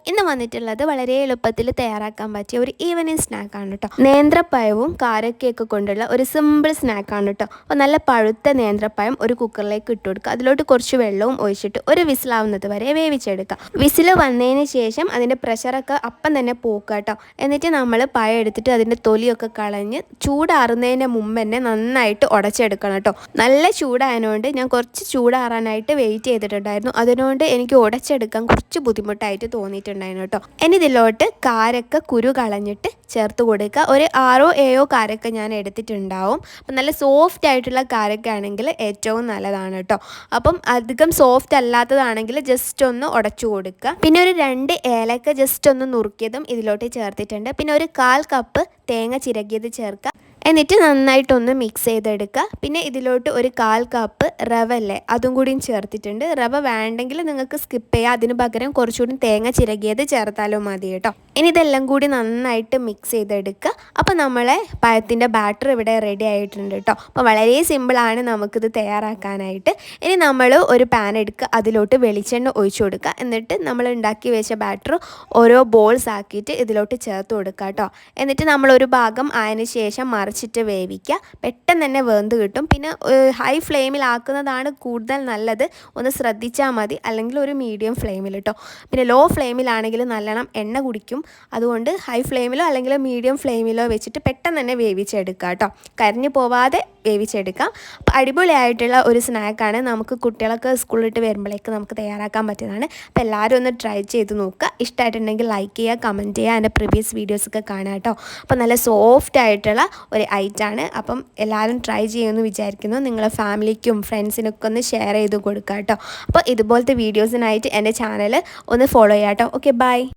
ഇന്ന് വന്നിട്ടുള്ളത് വളരെ എളുപ്പത്തിൽ തയ്യാറാക്കാൻ പറ്റിയ ഒരു ഈവനിങ് സ്നാക്കാണ് കേട്ടോ. നേന്ത്രപ്പഴവും കാരക്കയൊക്കെ കൊണ്ടുള്ള ഒരു സിമ്പിൾ സ്നാക്കാണ് കേട്ടോ. അപ്പോൾ നല്ല പഴുത്ത നേന്ത്രപ്പഴം ഒരു കുക്കറിലേക്ക് ഇട്ട് കൊടുക്കുക. അതിലോട്ട് കുറച്ച് വെള്ളവും ഒഴിച്ചിട്ട് ഒരു വിസിലാവുന്നത് വരെ വേവിച്ചെടുക്കുക. വിസിൽ വന്നതിന് ശേഷം അതിൻ്റെ പ്രഷറൊക്കെ അപ്പം തന്നെ പോക്കുക കേട്ടോ. എന്നിട്ട് നമ്മൾ പഴം എടുത്തിട്ട് അതിൻ്റെ തൊലിയൊക്കെ കളഞ്ഞ് ചൂടാറുന്നതിന് മുമ്പ് തന്നെ നന്നായിട്ട് ഉടച്ചെടുക്കണം കേട്ടോ. നല്ല ചൂടായതുകൊണ്ട് ഞാൻ കുറച്ച് ചൂടാറാനായിട്ട് വെയിറ്റ് ചെയ്തിട്ടുണ്ടായിരുന്നു. അതിനോണ്ട് എനിക്ക് ഉടച്ചെടുക്കാൻ കുറച്ച് ബുദ്ധിമുട്ടായിട്ട് തോന്നിയിട്ടുണ്ടായിരുന്നു കേട്ടോ. ഇനി ഇതിലോട്ട് കാരക്ക കുരു കളഞ്ഞിട്ട് ചേർത്ത് കൊടുക്കുക. ഒരു 6-7 കാരക്ക ഞാൻ എടുത്തിട്ടുണ്ടാവും. അപ്പം നല്ല സോഫ്റ്റ് ആയിട്ടുള്ള കാരക്ക ആണെങ്കിൽ ഏറ്റവും നല്ലതാണ് കേട്ടോ. അപ്പം അധികം സോഫ്റ്റ് അല്ലാത്തതാണെങ്കിൽ ജസ്റ്റ് ഒന്ന് ഉടച്ചു കൊടുക്കുക. പിന്നെ ഒരു 2 ഏലക്ക ജസ്റ്റ് ഒന്ന് നുറുക്കിയതും ഇതിലോട്ട് ചേർത്തിട്ടുണ്ട്. പിന്നെ ഒരു 1/4 കപ്പ് തേങ്ങ ചിരകിയത് ചേർക്കുക. എന്നിട്ട് നന്നായിട്ടൊന്ന് മിക്സ് ചെയ്തെടുക്കുക. പിന്നെ ഇതിലോട്ട് ഒരു 1/4 കപ്പ് റവ അല്ലേ അതും കൂടിയും ചേർത്തിട്ടുണ്ട്. റവ വേണ്ടെങ്കിൽ നിങ്ങൾക്ക് സ്കിപ്പ് ചെയ്യാം. അതിന് പകരം കുറച്ചുകൂടി തേങ്ങ ചിരകിയത് ചേർത്താലും മതി കേട്ടോ. ഇനി ഇതെല്ലാം കൂടി നന്നായിട്ട് മിക്സ് ചെയ്തെടുക്കുക. അപ്പോൾ നമ്മളെ പഴത്തിൻ്റെ ബാറ്റർ ഇവിടെ റെഡി ആയിട്ടുണ്ട് കേട്ടോ. അപ്പോൾ വളരെ സിമ്പിളാണ് നമുക്കിത് തയ്യാറാക്കാനായിട്ട്. ഇനി നമ്മൾ ഒരു പാൻ എടുക്കുക, അതിലോട്ട് വെളിച്ചെണ്ണ ഒഴിച്ചു കൊടുക്കുക. എന്നിട്ട് നമ്മൾ ഉണ്ടാക്കി വെച്ച ബാറ്റർ ഓരോ ബോൾസ് ആക്കിയിട്ട് ഇതിലോട്ട് ചേർത്ത് കൊടുക്കുക കേട്ടോ. എന്നിട്ട് നമ്മളൊരു ഭാഗം അതിന് ശേഷം മറിച്ചിട്ട് വേവിക്കുക. പെട്ടെന്ന് തന്നെ വെന്ത് കിട്ടും. പിന്നെ ഹൈ ഫ്ലെയിമിലാക്കുന്നതാണ് കൂടുതൽ നല്ലത്. ഒന്ന് ശ്രദ്ധിച്ചാൽ മതി. അല്ലെങ്കിൽ ഒരു മീഡിയം ഫ്ലെയിമിൽ കേട്ടോ. പിന്നെ ലോ ഫ്ലെയിമിലാണെങ്കിൽ നല്ലോണം എണ്ണ കുടിക്കും. അതുകൊണ്ട് ഹൈ ഫ്ലെയിമിലോ അല്ലെങ്കിൽ മീഡിയം ഫ്ലെയിമിലോ വെച്ചിട്ട് പെട്ടെന്ന് തന്നെ വേവിച്ചെടുക്കുക കേട്ടോ. കരിഞ്ഞു പോവാതെ വേവിച്ചെടുക്കാം. അപ്പോൾ അടിപൊളിയായിട്ടുള്ള ഒരു സ്നാക്കാണ്. നമുക്ക് കുട്ടികളൊക്കെ സ്കൂളിലിട്ട് വരുമ്പോഴേക്ക് നമുക്ക് തയ്യാറാക്കാൻ പറ്റിയതാണ്. അപ്പോൾ എല്ലാവരും ഒന്ന് ട്രൈ ചെയ്ത് നോക്കുക. ഇഷ്ടമായിട്ടുണ്ടെങ്കിൽ ലൈക്ക് ചെയ്യുക, കമൻറ്റ് ചെയ്യുക, എൻ്റെ പ്രീവിയസ് വീഡിയോസൊക്കെ കാണാം കേട്ടോ. അപ്പോൾ നല്ല സോഫ്റ്റ് ആയിട്ടുള്ള ഒരു ഐറ്റാണ്. അപ്പം എല്ലാവരും ട്രൈ ചെയ്യുമെന്ന് വിചാരിക്കുന്നു. നിങ്ങളെ ഫാമിലിക്കും ഫ്രണ്ട്സിനൊക്കെ ഒന്ന് ഷെയർ ചെയ്ത് കൊടുക്കുക കേട്ടോ. അപ്പോൾ ഇതുപോലത്തെ വീഡിയോസിനായിട്ട് എൻ്റെ ചാനൽ ഒന്ന് ഫോളോ ചെയ്യാം കേട്ടോ. Okay, by.